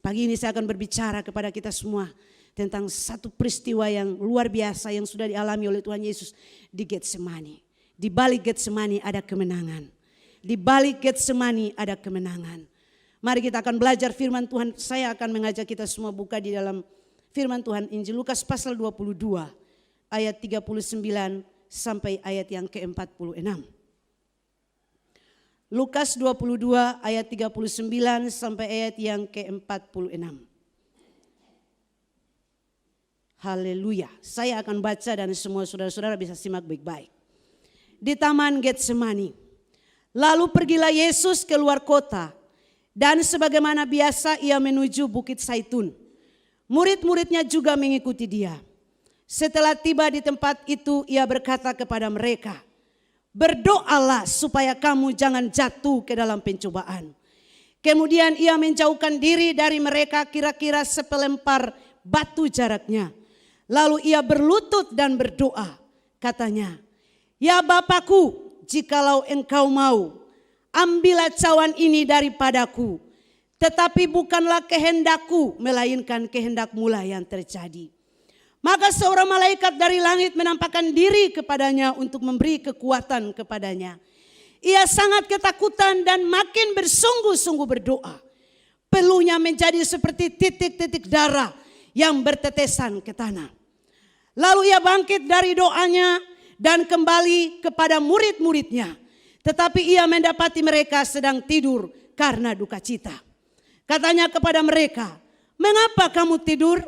Pagi ini saya akan berbicara kepada kita semua tentang satu peristiwa yang luar biasa yang sudah dialami oleh Tuhan Yesus di Getsemani. Di balik Getsemani ada kemenangan. Di balik Getsemani ada kemenangan. Mari kita akan belajar firman Tuhan. Saya akan mengajak kita semua buka di dalam firman Tuhan Injil Lukas pasal 22 ayat 39 sampai ayat yang ke-46. Lukas 22 ayat 39 sampai ayat yang ke-46. Haleluya. Saya akan baca dan semua saudara-saudara bisa simak baik-baik. Di taman Getsemani. Lalu pergilah Yesus keluar kota. Dan sebagaimana biasa ia menuju Bukit Zaitun. Murid-muridnya juga mengikuti dia. Setelah tiba di tempat itu ia berkata kepada mereka, berdoalah supaya kamu jangan jatuh ke dalam pencobaan. Kemudian ia menjauhkan diri dari mereka kira-kira sepelempar batu jaraknya. Lalu ia berlutut dan berdoa. Katanya, ya Bapakku, jikalau engkau mau, ambillah cawan ini daripadaku. Tetapi bukanlah kehendakku, melainkan kehendakmu lah yang terjadi. Maka seorang malaikat dari langit menampakkan diri kepadanya untuk memberi kekuatan kepadanya. Ia sangat ketakutan dan makin bersungguh-sungguh berdoa. Peluhnya menjadi seperti titik-titik darah yang bertetesan ke tanah. Lalu ia bangkit dari doanya dan kembali kepada murid-muridnya. Tetapi ia mendapati mereka sedang tidur karena duka cita. Katanya kepada mereka, mengapa kamu tidur?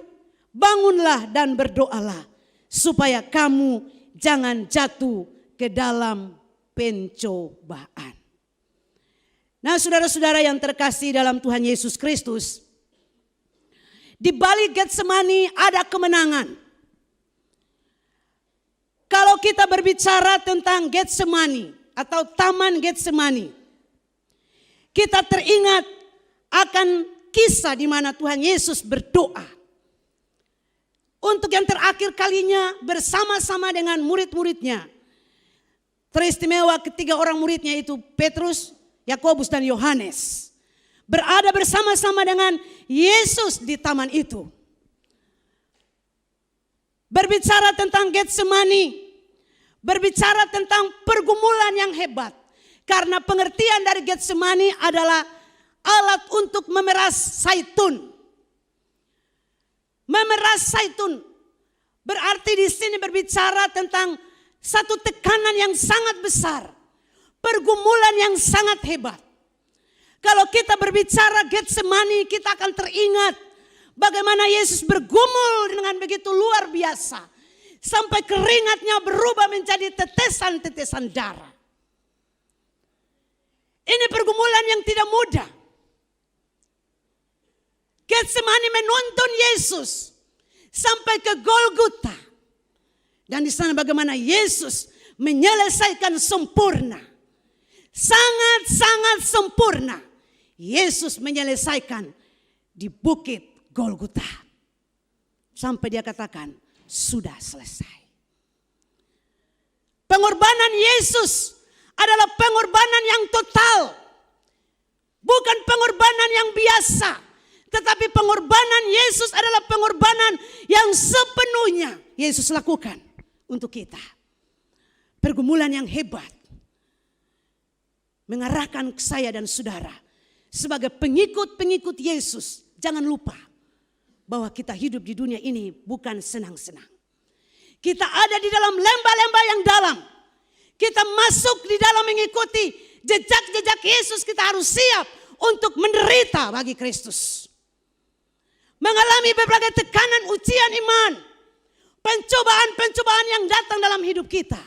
Bangunlah dan berdoalah supaya kamu jangan jatuh ke dalam pencobaan. Nah, saudara-saudara yang terkasih dalam Tuhan Yesus Kristus, di balik Getsemani ada kemenangan. Kalau kita berbicara tentang Getsemani atau taman Getsemani, kita teringat akan kisah di mana Tuhan Yesus berdoa. Untuk yang terakhir kalinya bersama-sama dengan murid-muridnya. Teristimewa ketiga orang muridnya itu Petrus, Yakobus dan Yohanes. Berada bersama-sama dengan Yesus di taman itu. Berbicara tentang Getsemani. Berbicara tentang pergumulan yang hebat. Karena pengertian dari Getsemani adalah alat untuk memeras zaitun. Memeras zaitun berarti di sini berbicara tentang satu tekanan yang sangat besar, pergumulan yang sangat hebat. Kalau kita berbicara Getsemani, kita akan teringat bagaimana Yesus bergumul dengan begitu luar biasa, sampai keringatnya berubah menjadi tetesan-tetesan darah. Ini pergumulan yang tidak mudah. Getsemani menuntun Yesus sampai ke Golgota. Dan di sana bagaimana Yesus menyelesaikan sempurna. Sangat-sangat sempurna. Yesus menyelesaikan di Bukit Golgota. Sampai dia katakan, sudah selesai. Pengorbanan Yesus adalah pengorbanan yang total. Bukan pengorbanan yang biasa. Tetapi pengorbanan Yesus adalah pengorbanan yang sepenuhnya Yesus lakukan untuk kita. Pergumulan yang hebat. Mengarahkan saya dan saudara. Sebagai pengikut-pengikut Yesus. Jangan lupa bahwa kita hidup di dunia ini bukan senang-senang. Kita ada di dalam lembah-lembah yang dalam. Kita masuk di dalam mengikuti jejak-jejak Yesus. Kita harus siap untuk menderita bagi Kristus. Mengalami berbagai tekanan ujian iman. Pencobaan-pencobaan yang datang dalam hidup kita.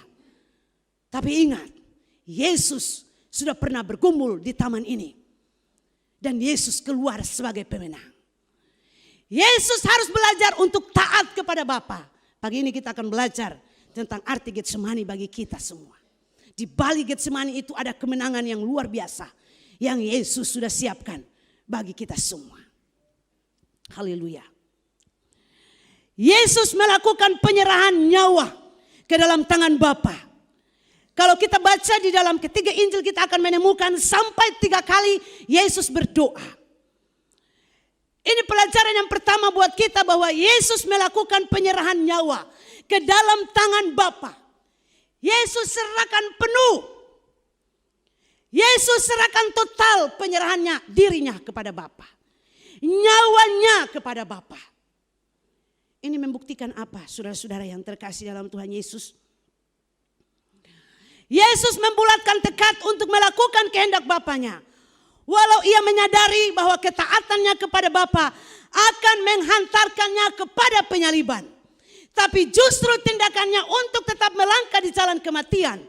Tapi ingat, Yesus sudah pernah bergumul di taman ini. Dan Yesus keluar sebagai pemenang. Yesus harus belajar untuk taat kepada Bapa. Pagi ini kita akan belajar tentang arti Getsemani bagi kita semua. Di balik Getsemani itu ada kemenangan yang luar biasa. Yang Yesus sudah siapkan bagi kita semua. Haleluya. Yesus melakukan penyerahan nyawa ke dalam tangan Bapa. Kalau kita baca di dalam ketiga Injil kita akan menemukan sampai 3 kali Yesus berdoa. Ini pelajaran yang pertama buat kita bahwa Yesus melakukan penyerahan nyawa ke dalam tangan Bapa. Yesus serahkan penuh. Yesus serahkan total penyerahannya, dirinya kepada Bapa. Nyawanya kepada Bapa. Ini membuktikan apa, saudara-saudara yang terkasih dalam Tuhan Yesus? Yesus membulatkan tekad untuk melakukan kehendak Bapanya. Walau ia menyadari bahwa ketaatannya kepada Bapa akan menghantarkannya kepada penyaliban. Tapi justru tindakannya untuk tetap melangkah di jalan kematian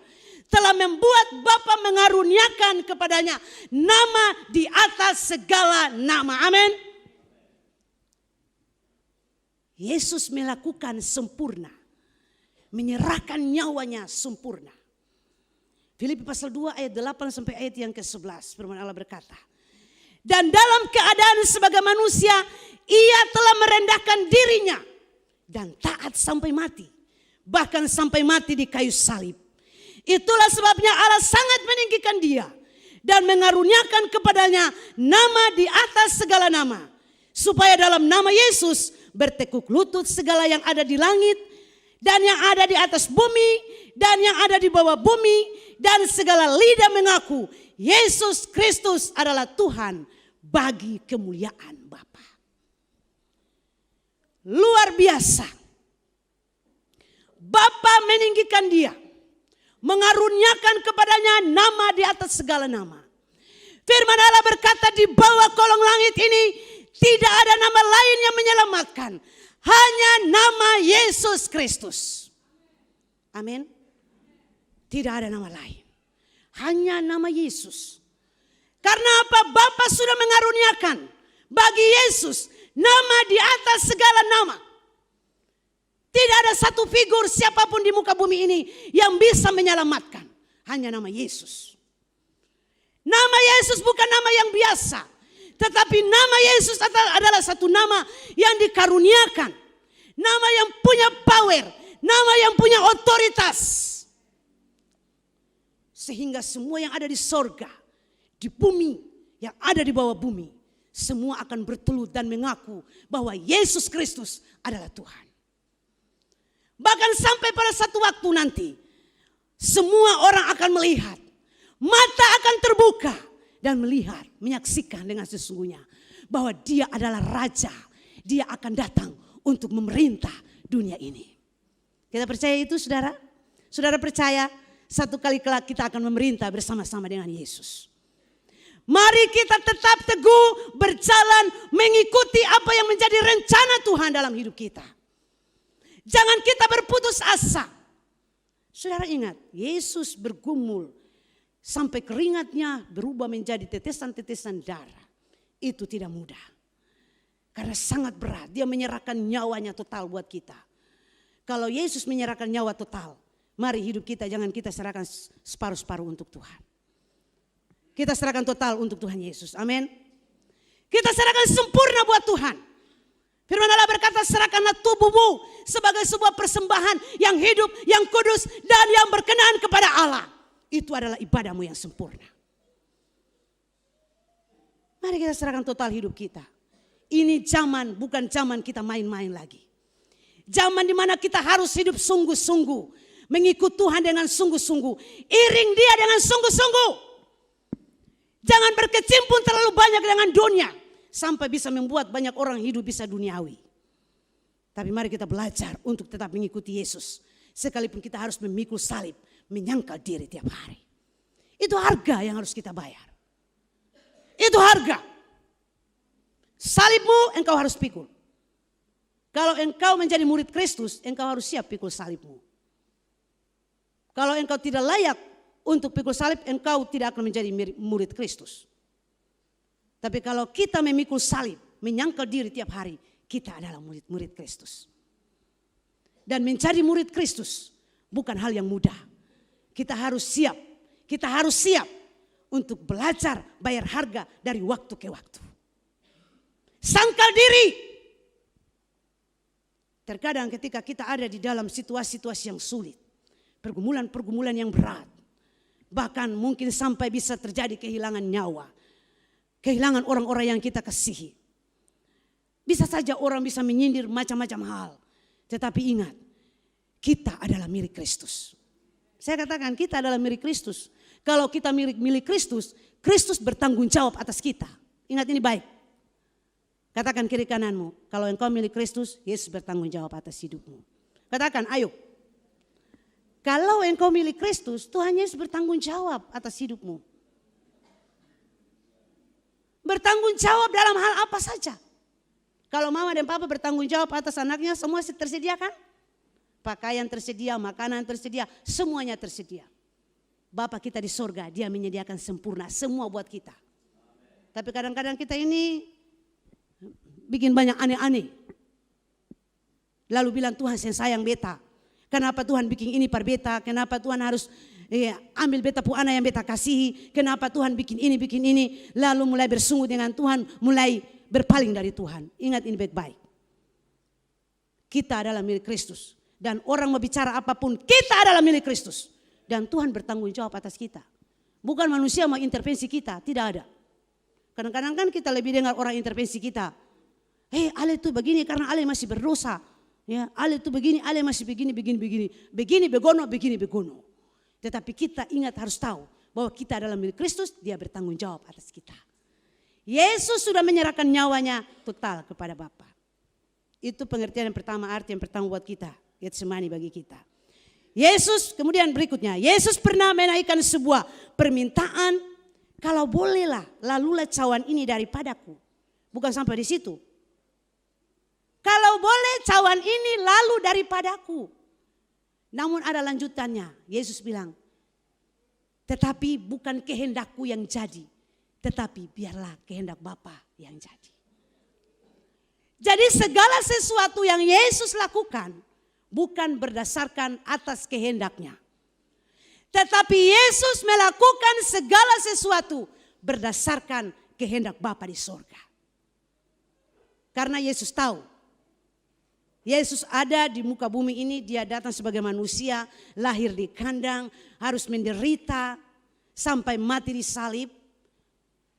telah membuat Bapa mengaruniakan kepadanya nama di atas segala nama. Amin. Yesus melakukan sempurna. Menyerahkan nyawanya sempurna. Filipi pasal 2 ayat 8 sampai ayat yang ke-11. Firman Allah berkata, dan dalam keadaan sebagai manusia, ia telah merendahkan dirinya dan taat sampai mati. Bahkan sampai mati di kayu salib. Itulah sebabnya Allah sangat meninggikan dia dan mengaruniakan kepadanya nama di atas segala nama. Supaya dalam nama Yesus bertekuk lutut segala yang ada di langit dan yang ada di atas bumi dan yang ada di bawah bumi. Dan segala lidah mengaku Yesus Kristus adalah Tuhan bagi kemuliaan Bapa. Luar biasa. Bapa meninggikan dia. Mengaruniakan kepadanya nama di atas segala nama. Firman Allah berkata di bawah kolong langit ini tidak ada nama lain yang menyelamatkan. Hanya nama Yesus Kristus. Amin. Tidak ada nama lain. Hanya nama Yesus. Karena apa? Bapa sudah mengaruniakan bagi Yesus nama di atas segala nama. Tidak ada satu figur siapapun di muka bumi ini yang bisa menyelamatkan. Hanya nama Yesus. Nama Yesus bukan nama yang biasa. Tetapi nama Yesus adalah satu nama yang dikaruniakan. Nama yang punya power. Nama yang punya otoritas. Sehingga semua yang ada di sorga, di bumi, yang ada di bawah bumi, semua akan bertelut dan mengaku bahwa Yesus Kristus adalah Tuhan. Bahkan sampai pada satu waktu nanti, semua orang akan melihat, mata akan terbuka dan melihat, menyaksikan dengan sesungguhnya bahwa dia adalah Raja. Dia akan datang untuk memerintah dunia ini. Kita percaya itu, saudara? Saudara percaya? Satu kali kelak kita akan memerintah bersama-sama dengan Yesus. Mari kita tetap teguh berjalan mengikuti apa yang menjadi rencana Tuhan dalam hidup kita. Jangan kita berputus asa. Saudara ingat, Yesus bergumul sampai keringatnya berubah menjadi tetesan-tetesan darah. Itu tidak mudah. Karena sangat berat, dia menyerahkan nyawanya total buat kita. Kalau Yesus menyerahkan nyawa total, mari hidup kita jangan kita serahkan separuh-separuh untuk Tuhan. Kita serahkan total untuk Tuhan Yesus. Amin. Kita serahkan sempurna buat Tuhan. Firman Allah berkata, serahkanlah tubuhmu sebagai sebuah persembahan yang hidup, yang kudus, dan yang berkenan kepada Allah. Itu adalah ibadahmu yang sempurna. Mari kita serahkan total hidup kita. Ini zaman bukan zaman kita main-main lagi. Zaman dimana kita harus hidup sungguh-sungguh. Mengikut Tuhan dengan sungguh-sungguh. Iring dia dengan sungguh-sungguh. Jangan berkecimpung terlalu banyak dengan dunia. Sampai bisa membuat banyak orang hidup bisa duniawi. Tapi mari kita belajar untuk tetap mengikuti Yesus. Sekalipun kita harus memikul salib. Menyangkal diri tiap hari. Itu harga yang harus kita bayar. Itu harga. Salibmu engkau harus pikul. Kalau engkau menjadi murid Kristus, engkau harus siap pikul salibmu. Kalau engkau tidak layak untuk pikul salib, engkau tidak akan menjadi murid Kristus. Tapi kalau kita memikul salib, menyangkal diri tiap hari, kita adalah murid Kristus. Dan menjadi murid Kristus bukan hal yang mudah. Kita harus siap. Kita harus siap untuk belajar bayar harga dari waktu ke waktu. Sangkal diri. Terkadang ketika kita ada di dalam situasi-situasi yang sulit, pergumulan-pergumulan yang berat, bahkan mungkin sampai bisa terjadi kehilangan nyawa, kehilangan orang-orang yang kita kasihi. Bisa saja orang bisa menyindir macam-macam hal. Tetapi ingat, kita adalah milik Kristus. Saya katakan kita adalah milik Kristus. Kalau kita milik Kristus, Kristus bertanggung jawab atas kita. Ingat ini baik. Katakan kiri kananmu, kalau engkau milik Kristus, Yesus bertanggung jawab atas hidupmu. Katakan, ayo. Kalau engkau milik Kristus, Tuhan Yesus bertanggung jawab atas hidupmu. Bertanggung jawab dalam hal apa saja. Kalau mama dan papa bertanggung jawab atas anaknya, semua tersedia kan? Pakaian tersedia, makanan tersedia, semuanya tersedia. Bapa kita di sorga, dia menyediakan sempurna semua buat kita. Tapi kadang-kadang kita ini bikin banyak aneh-aneh. Lalu bilang Tuhan saya sayang beta. Kenapa Tuhan bikin ini par beta? Kenapa Tuhan harus ambil beta pu anak yang beta kasihi? Kenapa Tuhan bikin ini? Lalu mulai bersungguh dengan Tuhan, mulai berpaling dari Tuhan. Ingat ini baik-baik. Kita adalah milik Kristus. Dan orang mau bicara apapun, kita adalah milik Kristus. Dan Tuhan bertanggung jawab atas kita. Bukan manusia mau intervensi kita, tidak ada. Kadang-kadang kan kita lebih dengar orang intervensi kita. Ale itu begini karena Ale masih berdosa. Ya, Ale itu begini, Ale masih begini. Begini begono. Tetapi kita ingat harus tahu bahwa kita adalah milik Kristus, dia bertanggung jawab atas kita. Yesus sudah menyerahkan nyawanya total kepada Bapa. Itu pengertian yang pertama, arti yang pertama buat kita. Getsemani bagi kita. Yesus kemudian berikutnya, Yesus pernah menaikkan sebuah permintaan, kalau bolehlah lalulah cawan ini daripadaku. Bukan sampai di situ. Kalau boleh cawan ini lalu daripadaku. Namun ada lanjutannya. Yesus bilang, tetapi bukan kehendakku yang jadi, tetapi biarlah kehendak Bapa yang jadi. Jadi segala sesuatu yang Yesus lakukan bukan berdasarkan atas kehendaknya. Tetapi Yesus melakukan segala sesuatu berdasarkan kehendak Bapa di sorga. Karena Yesus tahu, Yesus ada di muka bumi ini, dia datang sebagai manusia, lahir di kandang, harus menderita, sampai mati di salib.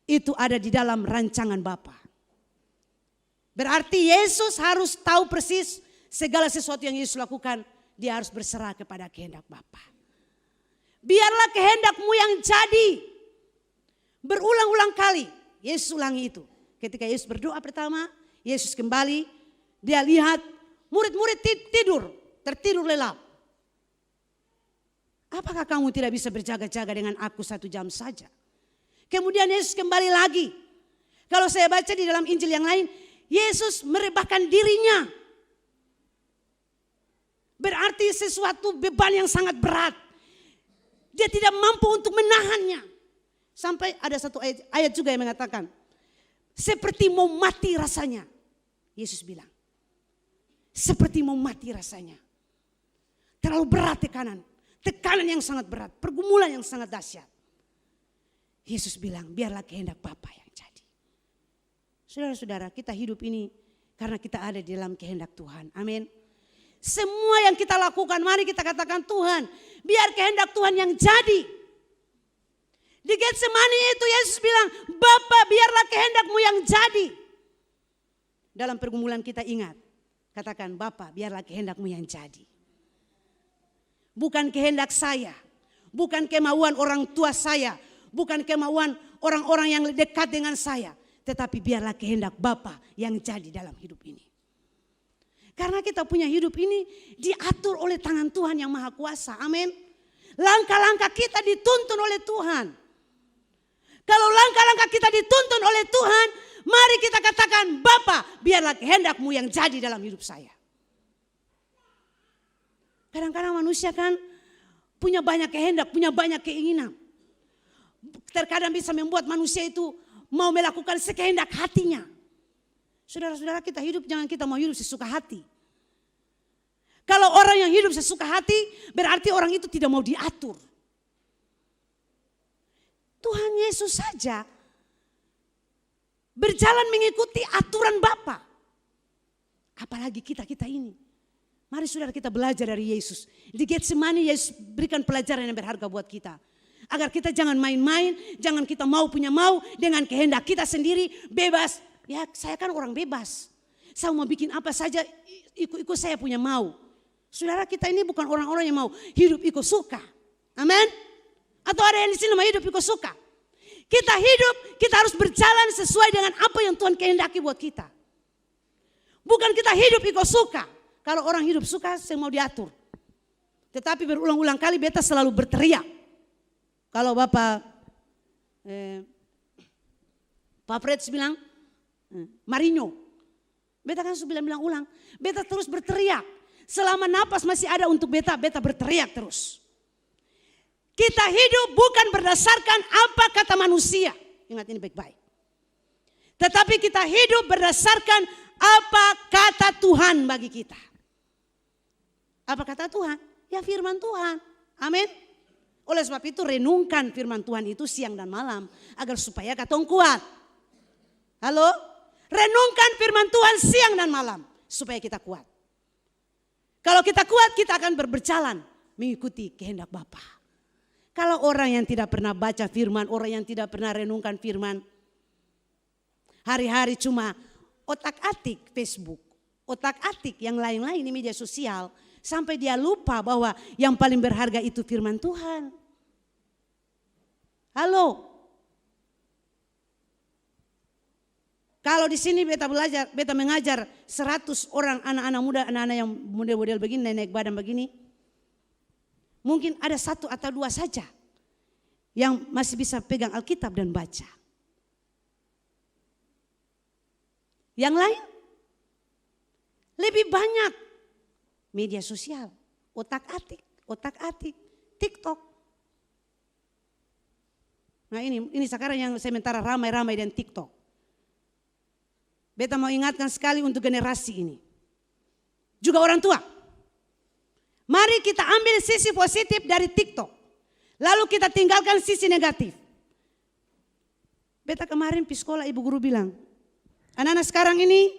Itu ada di dalam rancangan Bapa. Berarti Yesus harus tahu persis segala sesuatu yang Yesus lakukan, dia harus berserah kepada kehendak Bapa. Biarlah kehendakmu yang jadi. Berulang-ulang kali Yesus ulangi itu. Ketika Yesus berdoa pertama, Yesus kembali, dia lihat murid-murid tertidur lelap. Apakah kamu tidak bisa berjaga-jaga dengan aku 1 jam saja? Kemudian Yesus kembali lagi. Kalau saya baca di dalam Injil yang lain, Yesus merebahkan dirinya. Berarti sesuatu beban yang sangat berat. Dia tidak mampu untuk menahannya. Sampai ada satu ayat juga yang mengatakan, seperti mau mati rasanya. Yesus bilang, seperti mau mati rasanya. Terlalu berat tekanan. Tekanan yang sangat berat, pergumulan yang sangat dahsyat. Yesus bilang, biarlah kehendak Bapa yang jadi. Saudara-saudara, kita hidup ini karena kita ada di dalam kehendak Tuhan. Amin. Semua yang kita lakukan, mari kita katakan, Tuhan, biar kehendak Tuhan yang jadi. Di Getsemani itu Yesus bilang, Bapa, biarlah kehendak-Mu yang jadi. Dalam pergumulan kita ingat, katakan, Bapa, biarlah kehendak-Mu yang jadi. Bukan kehendak saya, bukan kemauan orang tua saya, bukan kemauan orang-orang yang dekat dengan saya, tetapi biarlah kehendak Bapa yang jadi dalam hidup ini. Karena kita punya hidup ini diatur oleh tangan Tuhan yang Maha Kuasa. Amin. Langkah-langkah kita dituntun oleh Tuhan. Kalau langkah-langkah kita dituntun oleh Tuhan, mari kita katakan, Bapa, biarlah kehendak-Mu yang jadi dalam hidup saya. Kadang-kadang manusia kan punya banyak kehendak, punya banyak keinginan. Terkadang bisa membuat manusia itu mau melakukan sekehendak hatinya. Saudara-saudara, kita hidup, jangan kita mau hidup sesuka hati. Kalau orang yang hidup sesuka hati, berarti orang itu tidak mau diatur. Tuhan Yesus saja berjalan mengikuti aturan Bapa. Apalagi kita ini. Mari saudara kita belajar dari Yesus. Di Getsemani Yesus berikan pelajaran yang berharga buat kita. Agar kita jangan main-main, jangan kita mau punya mau dengan kehendak kita sendiri, bebas. Ya, saya kan orang bebas. Saya mau bikin apa saja, ikut saya punya mau. Saudara, kita ini bukan orang-orang yang mau hidup ikut suka. Amin. Atau ada yang di sini mau hidup ikut suka. Kita hidup, kita harus berjalan sesuai dengan apa yang Tuhan kehendaki buat kita. Bukan kita hidup ikut suka. Kalau orang hidup suka, saya mau diatur. Tetapi berulang-ulang kali beta selalu berteriak. Kalau Bapak Pak Freds bilang, Marinho. Beta kan sudah bilang ulang. Beta terus berteriak. Selama napas masih ada untuk beta, beta berteriak terus. Kita hidup bukan berdasarkan apa kata manusia. Ingat ini baik-baik. Tetapi kita hidup berdasarkan apa kata Tuhan bagi kita. Apa kata Tuhan? Ya firman Tuhan. Amin. Oleh sebab itu renungkan firman Tuhan itu siang dan malam. Agar supaya katong kuat. Halo? Renungkan firman Tuhan siang dan malam. Supaya kita kuat. Kalau kita kuat kita akan berjalan mengikuti kehendak Bapa. Kalau orang yang tidak pernah baca firman, orang yang tidak pernah renungkan firman. Hari-hari cuma otak-atik Facebook. Otak-atik yang lain-lain di media sosial. Sampai dia lupa bahwa yang paling berharga itu firman Tuhan. Halo. Kalau di sini beta belajar, beta mengajar 100 orang anak-anak muda, anak-anak yang model-model begini, naik badan begini. Mungkin ada 1 atau 2 saja yang masih bisa pegang Alkitab dan baca. Yang lain lebih banyak media sosial, otak-atik, TikTok. Nah ini sekarang yang sementara ramai-ramai dan TikTok. Beta mau ingatkan sekali untuk generasi ini. Juga orang tua. Mari kita ambil sisi positif dari TikTok. Lalu kita tinggalkan sisi negatif. Beta kemarin di sekolah ibu guru bilang. Anak-anak sekarang ini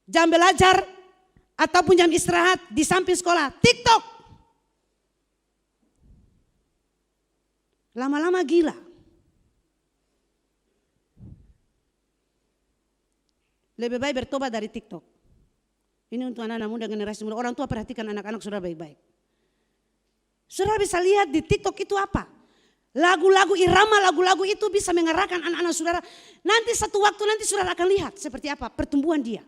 jam belajar ataupun jam istirahat di samping sekolah. TikTok. Lama-lama gila. Lebih baik bertobat dari TikTok. Ini untuk anak-anak muda, generasi muda. Orang tua perhatikan anak-anak saudara baik-baik. Saudara bisa lihat di TikTok itu apa? Lagu-lagu, irama lagu-lagu itu bisa mengarahkan anak-anak saudara. Nanti satu waktu nanti saudara akan lihat seperti apa pertumbuhan dia.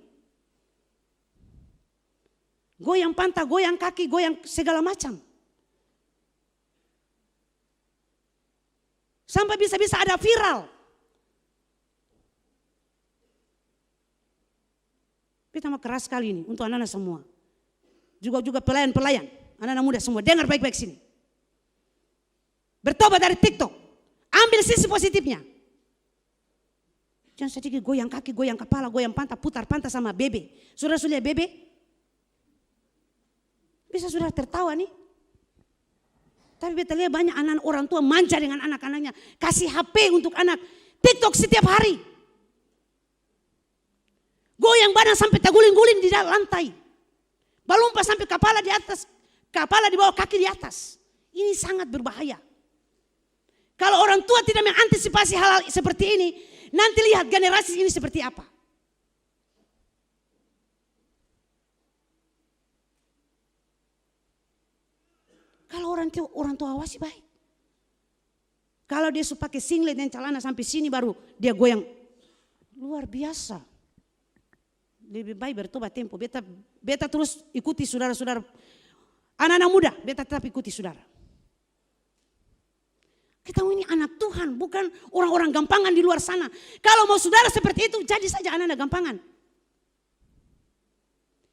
Goyang pantat, goyang kaki, goyang segala macam. Sampai bisa-bisa ada viral. Kita mau keras sekali ini untuk anak-anak semua. Juga pelayan-pelayan, anak-anak muda semua. Dengar baik-baik sini. Bertobat dari TikTok. Ambil sisi positifnya. Jangan sedikit goyang kaki, goyang kepala, goyang pantat, putar pantat sama bebe. Saudara sudah lihat bebe? Bisa saudara tertawa nih. Tapi beta lihat banyak anak orang tua manja dengan anak-anaknya. Kasih HP untuk anak. TikTok setiap hari. Goyang badan sampai terguling-guling di lantai. Balumpa sampai kepala di atas. Kepala di bawah, kaki di atas. Ini sangat berbahaya. Kalau orang tua tidak mengantisipasi hal-hal seperti ini. Nanti lihat generasi ini seperti apa. Kalau orang tua awasi baik. Kalau dia suka pakai singlet dan celana sampai sini baru dia goyang. Luar biasa. Lebih baik bertobat tempo. Beta terus ikuti saudara-saudara. Anak-anak muda, beta tetap ikuti saudara. Kita ini anak Tuhan, bukan orang-orang gampangan di luar sana. Kalau mau saudara seperti itu, jadi saja anak-anak gampangan.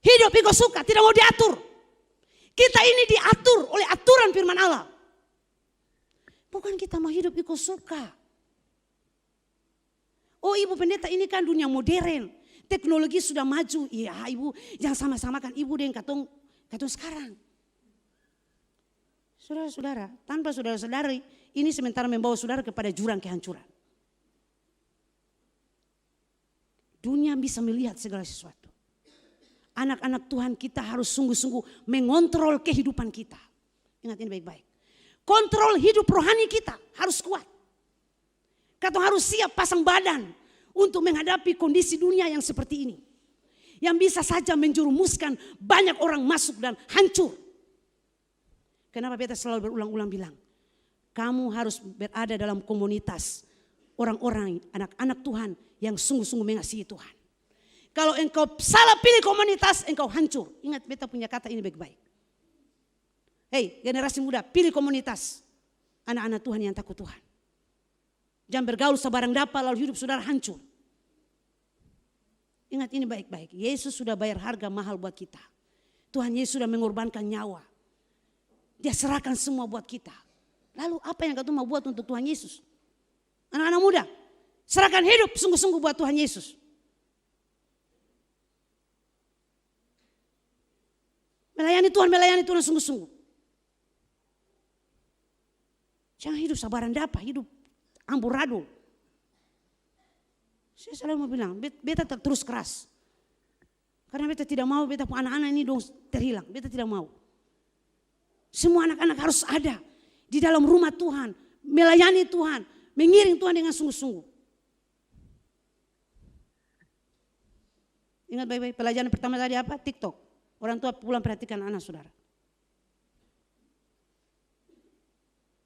Hidup ikut suka, tidak mau diatur. Kita ini diatur oleh aturan firman Allah. Bukan kita mau hidup ikut suka. Oh ibu pendeta, ini kan dunia modern. Teknologi sudah maju. Iya ibu, jangan sama-samakan ibu dengan katong sekarang. Saudara-saudara, tanpa saudara-saudari, ini sementara membawa saudara kepada jurang kehancuran. Dunia bisa melihat segala sesuatu. Anak-anak Tuhan kita harus sungguh-sungguh mengontrol kehidupan kita. Ingat ini baik-baik. Kontrol hidup rohani kita harus kuat. Katong harus siap pasang badan untuk menghadapi kondisi dunia yang seperti ini. yang bisa saja menjerumuskan banyak orang masuk dan hancur. Kenapa beta selalu berulang-ulang bilang, kamu harus berada dalam komunitas orang-orang, anak-anak Tuhan yang sungguh-sungguh mengasihi Tuhan. Kalau engkau salah pilih komunitas, engkau hancur. Ingat beta punya kata ini baik-baik. Hei generasi muda, pilih komunitas anak-anak Tuhan yang takut Tuhan. Jangan bergaul sebarang dapat lalu hidup saudara hancur. Ingat ini baik-baik. Yesus sudah bayar harga mahal buat kita. Tuhan Yesus sudah mengorbankan nyawa. Dia serahkan semua buat kita. Lalu apa yang kau mau buat untuk Tuhan Yesus? Anak-anak muda, serahkan hidup sungguh-sungguh buat Tuhan Yesus. Melayani Tuhan sungguh-sungguh. Jangan hidup sabaran dapat, hidup amburadul. Saya selalu mau bilang, beta terus keras. Karena beta tidak mau beta anak-anak ini dong terhilang, beta tidak mau. Semua anak-anak harus ada di dalam rumah Tuhan, melayani Tuhan, mengiring Tuhan dengan sungguh-sungguh. Ingat baik-baik, pelajaran pertama tadi apa? TikTok. Orang tua pulang perhatikan anak saudara.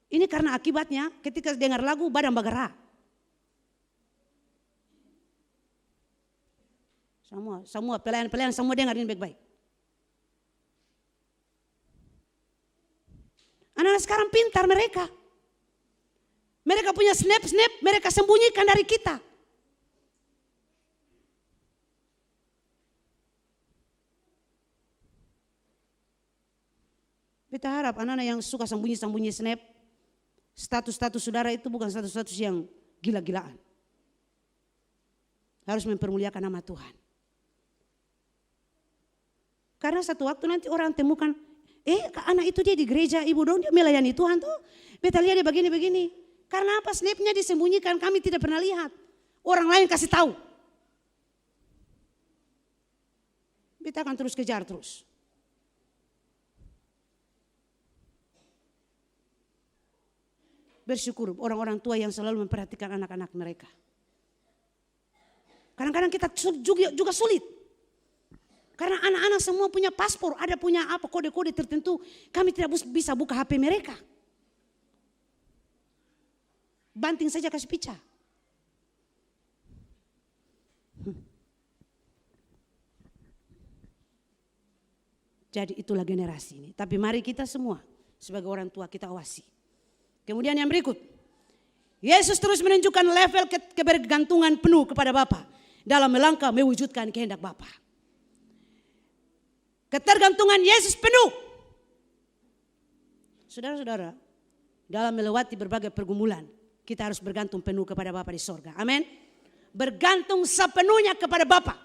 Ini karena akibatnya ketika dengar lagu badan bergerak. Semua pelayan-pelayan semua dengar ini baik-baik. Anak-anak sekarang pintar mereka. Mereka punya snap-snap, mereka sembunyikan dari kita. Kita harap anak-anak yang suka sembunyi-sembunyi snap, status-status saudara itu bukan status-status yang gila-gilaan. Harus mempermuliakan nama Tuhan. Karena satu waktu nanti orang temukan, anak itu dia di gereja, ibu dong dia melayani Tuhan tuh. Beta lihat dia begini-begini. Karena apa? Snapnya disembunyikan, kami tidak pernah lihat. Orang lain kasih tahu. Beta akan terus kejar terus. Bersyukur orang-orang tua yang selalu memperhatikan anak-anak mereka. Kadang-kadang kita juga sulit. Karena anak-anak semua punya paspor, ada punya apa kode-kode tertentu. Kami tidak bisa buka HP mereka. Banting saja kasih picah. Jadi itulah generasi ini. Tapi mari kita semua sebagai orang tua kita awasi. Kemudian yang berikut, Yesus terus menunjukkan level kebergantungan penuh kepada Bapa dalam melangkah mewujudkan kehendak Bapa. Ketergantungan Yesus penuh. Saudara-saudara, dalam melewati berbagai pergumulan, kita harus bergantung penuh kepada Bapa di sorga. Amin. Bergantung sepenuhnya kepada Bapa.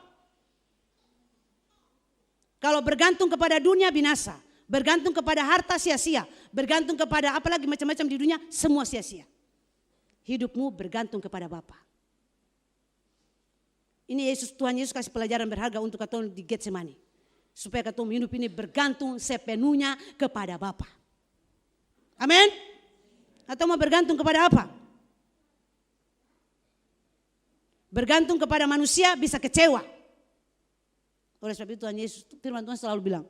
Kalau bergantung kepada dunia binasa. Bergantung kepada harta sia-sia. Bergantung kepada apalagi macam-macam di dunia, semua sia-sia. Hidupmu bergantung kepada Bapa. Ini Tuhan Yesus kasih pelajaran berharga untuk kau di Getsemani. Supaya kau hidup ini bergantung sepenuhnya kepada Bapa. Amin. Atau mau bergantung kepada apa? Bergantung kepada manusia bisa kecewa. Oleh sebab itu Tuhan Yesus, firman Tuhan selalu bilang,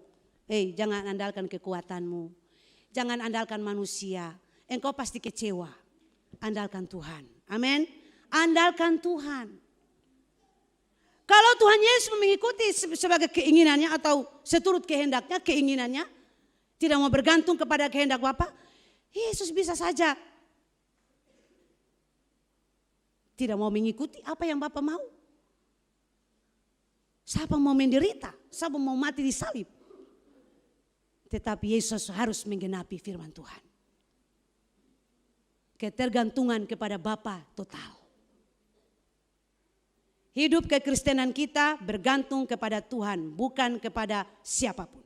jangan andalkan kekuatanmu. Jangan andalkan manusia. Engkau pasti kecewa. Andalkan Tuhan. Amin. Andalkan Tuhan. Kalau Tuhan Yesus mengikuti sebagai keinginannya atau seturut kehendaknya, keinginannya, tidak mau bergantung kepada kehendak Bapa, Yesus bisa saja tidak mau mengikuti apa yang Bapa mau. Siapa mau menderita, siapa mau mati di salib. Tetapi Yesus harus menggenapi firman Tuhan. Ketergantungan kepada Bapa total. Hidup kekristenan kita bergantung kepada Tuhan, bukan kepada siapapun.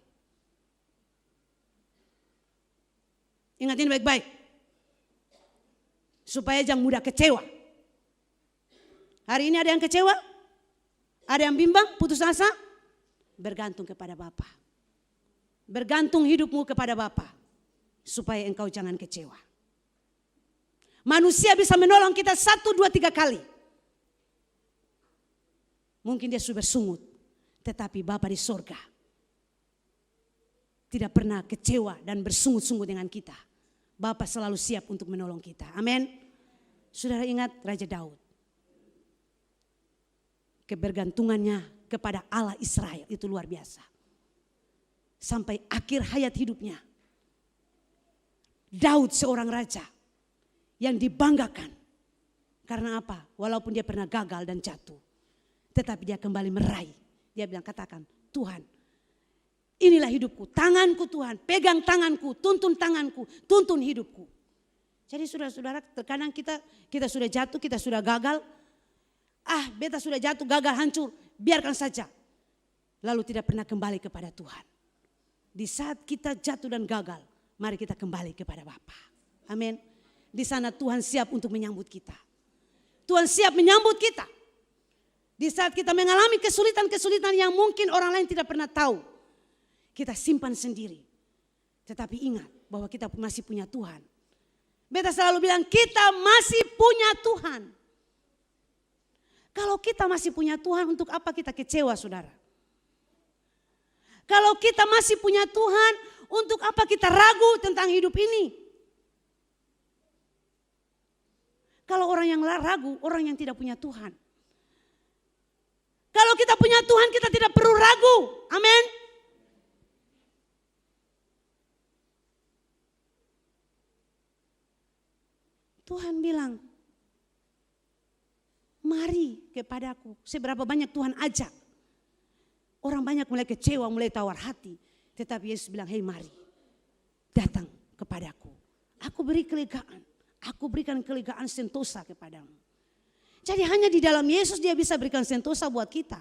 Ingat ini baik-baik. Supaya jangan mudah kecewa. Hari ini ada yang kecewa? Ada yang bimbang, putus asa? Bergantung kepada Bapa. Bergantung hidupmu kepada Bapa. Supaya engkau jangan kecewa. Manusia bisa menolong kita 1, 2, 3 kali. Mungkin dia sudah bersungut. Tetapi Bapa di sorga tidak pernah kecewa dan bersungut-sungut dengan kita. Bapa selalu siap untuk menolong kita. Amin. Saudara ingat Raja Daud. Kebergantungannya kepada Allah Israel itu luar biasa. Sampai akhir hayat hidupnya. Daud seorang raja yang dibanggakan. Karena apa? Walaupun dia pernah gagal dan jatuh. Tetapi dia kembali meraih. Dia bilang, katakan, Tuhan, inilah hidupku, tanganku Tuhan, pegang tanganku, tuntun hidupku. Jadi saudara-saudara, terkadang kita sudah jatuh, kita sudah gagal. Beta sudah jatuh, gagal, hancur, biarkan saja. Lalu tidak pernah kembali kepada Tuhan. Di saat kita jatuh dan gagal, mari kita kembali kepada Bapa. Amin. Di sana Tuhan siap untuk menyambut kita. Tuhan siap menyambut kita. Di saat kita mengalami kesulitan-kesulitan yang mungkin orang lain tidak pernah tahu. Kita simpan sendiri. Tetapi ingat bahwa kita masih punya Tuhan. Beta selalu bilang kita masih punya Tuhan. Kalau kita masih punya Tuhan, untuk apa kita kecewa, saudara? Kalau kita masih punya Tuhan, untuk apa kita ragu tentang hidup ini? Kalau orang yang ragu, orang yang tidak punya Tuhan. Kalau kita punya Tuhan, kita tidak perlu ragu. Amin. Tuhan bilang, mari kepadaku. Seberapa banyak Tuhan ajak. Orang banyak mulai kecewa, mulai tawar hati. Tetapi Yesus bilang, hei mari, datang kepadaku. Aku beri kelegaan. Aku berikan kelegaan sentosa kepadamu. Jadi hanya di dalam Yesus dia bisa berikan sentosa buat kita.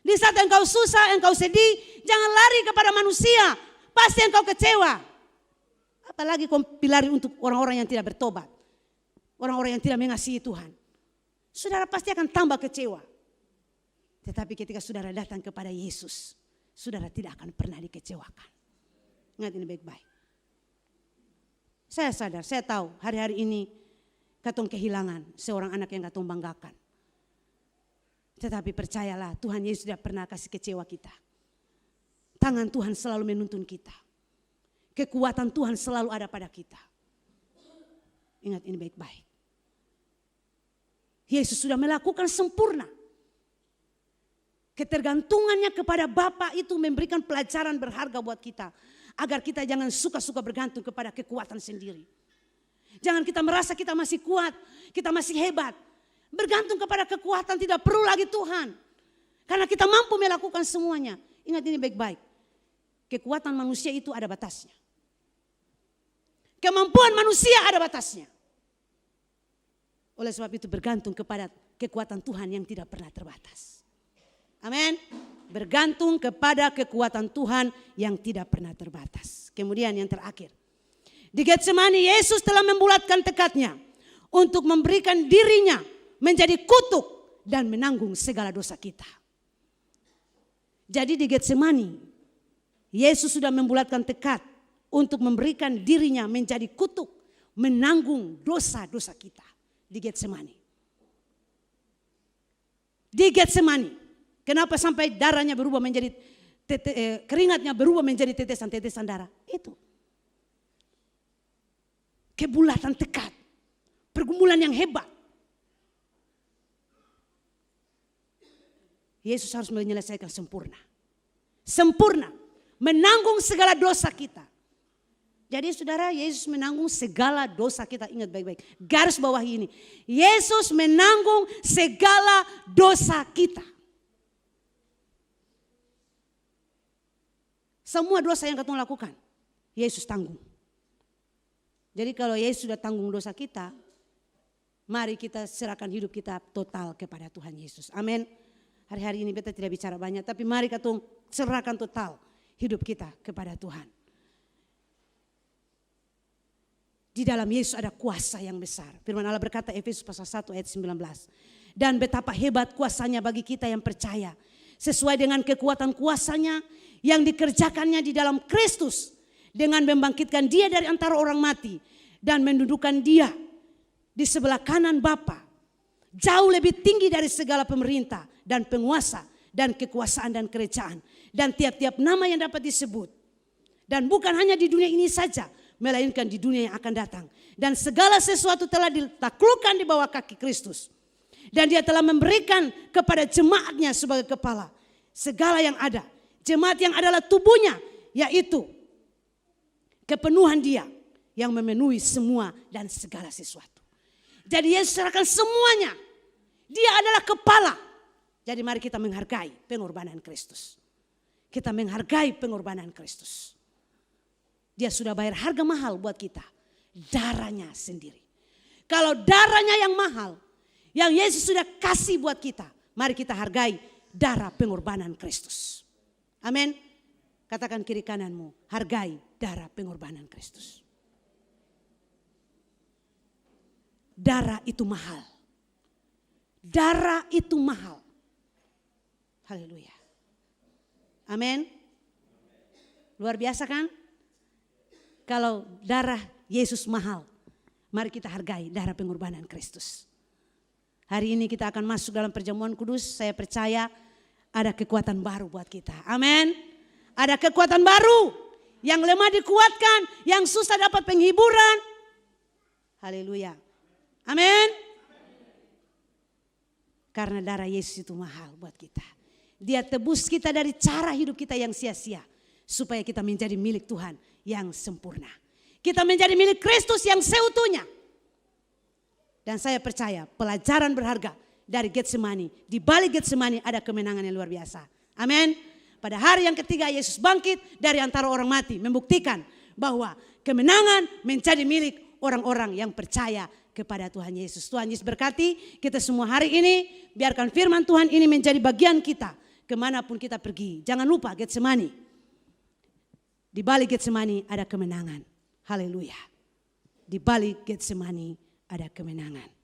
Di saat engkau susah, engkau sedih, jangan lari kepada manusia. Pasti engkau kecewa. Apalagi kau lari untuk orang-orang yang tidak bertobat. Orang-orang yang tidak mengasihi Tuhan. Saudara pasti akan tambah kecewa. Tetapi ketika saudara datang kepada Yesus, saudara tidak akan pernah dikecewakan. Ingat ini baik-baik. Saya sadar, saya tahu hari-hari ini katong kehilangan seorang anak yang katong banggakan. Tetapi percayalah Tuhan Yesus tidak pernah kasih kecewa kita. Tangan Tuhan selalu menuntun kita. Kekuatan Tuhan selalu ada pada kita. Ingat ini baik-baik. Yesus sudah melakukan sempurna. Ketergantungannya kepada Bapa itu memberikan pelajaran berharga buat kita. Agar kita jangan suka-suka bergantung kepada kekuatan sendiri. Jangan kita merasa kita masih kuat, kita masih hebat. Bergantung kepada kekuatan tidak perlu lagi Tuhan. Karena kita mampu melakukan semuanya. Ingat ini baik-baik. Kekuatan manusia itu ada batasnya. Kemampuan manusia ada batasnya. Oleh sebab itu bergantung kepada kekuatan Tuhan yang tidak pernah terbatas. Amin. Bergantung kepada kekuatan Tuhan yang tidak pernah terbatas. Kemudian yang terakhir. Di Getsemani Yesus telah membulatkan tekadnya untuk memberikan dirinya menjadi kutuk dan menanggung segala dosa kita. Jadi di Getsemani Yesus sudah membulatkan tekad untuk memberikan dirinya menjadi kutuk, menanggung dosa-dosa kita di Getsemani. Di Getsemani, kenapa sampai darahnya berubah menjadi keringatnya berubah menjadi tetesan-tetesan darah? Itu kebulatan tekad, pergumulan yang hebat. Yesus harus menyelesaikan sempurna. Sempurna, menanggung segala dosa kita. Jadi saudara, Yesus menanggung segala dosa kita. Ingat baik-baik, garis bawah ini. Yesus menanggung segala dosa kita. Semua dosa yang kita lakukan, Yesus tanggung. Jadi kalau Yesus sudah tanggung dosa kita, mari kita serahkan hidup kita total kepada Tuhan Yesus. Amin. Hari-hari ini kita tidak bicara banyak, tapi mari kita serahkan total hidup kita kepada Tuhan. Di dalam Yesus ada kuasa yang besar. Firman Allah berkata Efesus pasal 1 ayat 19. Dan betapa hebat kuasanya bagi kita yang percaya. Sesuai dengan kekuatan kuasanya yang dikerjakannya di dalam Kristus. Dengan membangkitkan dia dari antara orang mati. Dan mendudukan dia di sebelah kanan Bapa. Jauh lebih tinggi dari segala pemerintah dan penguasa dan kekuasaan dan kerajaan dan tiap-tiap nama yang dapat disebut. Dan bukan hanya di dunia ini saja, melainkan di dunia yang akan datang. Dan segala sesuatu telah ditaklukkan di bawah kaki Kristus. Dan dia telah memberikan kepada jemaatnya sebagai kepala segala yang ada. Jemaat yang adalah tubuhnya, yaitu kepenuhan dia yang memenuhi semua dan segala sesuatu. Jadi Yesus serahkan semuanya. Dia adalah kepala. Jadi mari kita menghargai pengorbanan Kristus. Kita menghargai pengorbanan Kristus. Dia sudah bayar harga mahal buat kita. Darahnya sendiri. Kalau darahnya yang mahal, yang Yesus sudah kasih buat kita, mari kita hargai darah pengorbanan Kristus. Amin. Katakan kiri kananmu, hargai darah pengorbanan Kristus. Darah itu mahal. Darah itu mahal. Haleluya. Amin. Luar biasa kan? Kalau darah Yesus mahal, mari kita hargai darah pengorbanan Kristus. Hari ini kita akan masuk dalam perjamuan kudus. Saya percaya ada kekuatan baru buat kita. Amin. Ada kekuatan baru. Yang lemah dikuatkan, yang susah dapat penghiburan. Haleluya. Amin. Karena darah Yesus itu mahal buat kita. Dia tebus kita dari cara hidup kita yang sia-sia. Supaya kita menjadi milik Tuhan yang sempurna. Kita menjadi milik Kristus yang seutuhnya. Dan saya percaya pelajaran berharga dari Getsemani. Di balik Getsemani ada kemenangan yang luar biasa. Amin. Pada hari yang ketiga Yesus bangkit dari antara orang mati. Membuktikan bahwa kemenangan menjadi milik orang-orang yang percaya kepada Tuhan Yesus. Tuhan Yesus berkati kita semua hari ini. Biarkan firman Tuhan ini menjadi bagian kita. Kemanapun kita pergi. Jangan lupa Getsemani. Di balik Getsemani ada kemenangan. Haleluya. Di balik Getsemani ada kemenangan.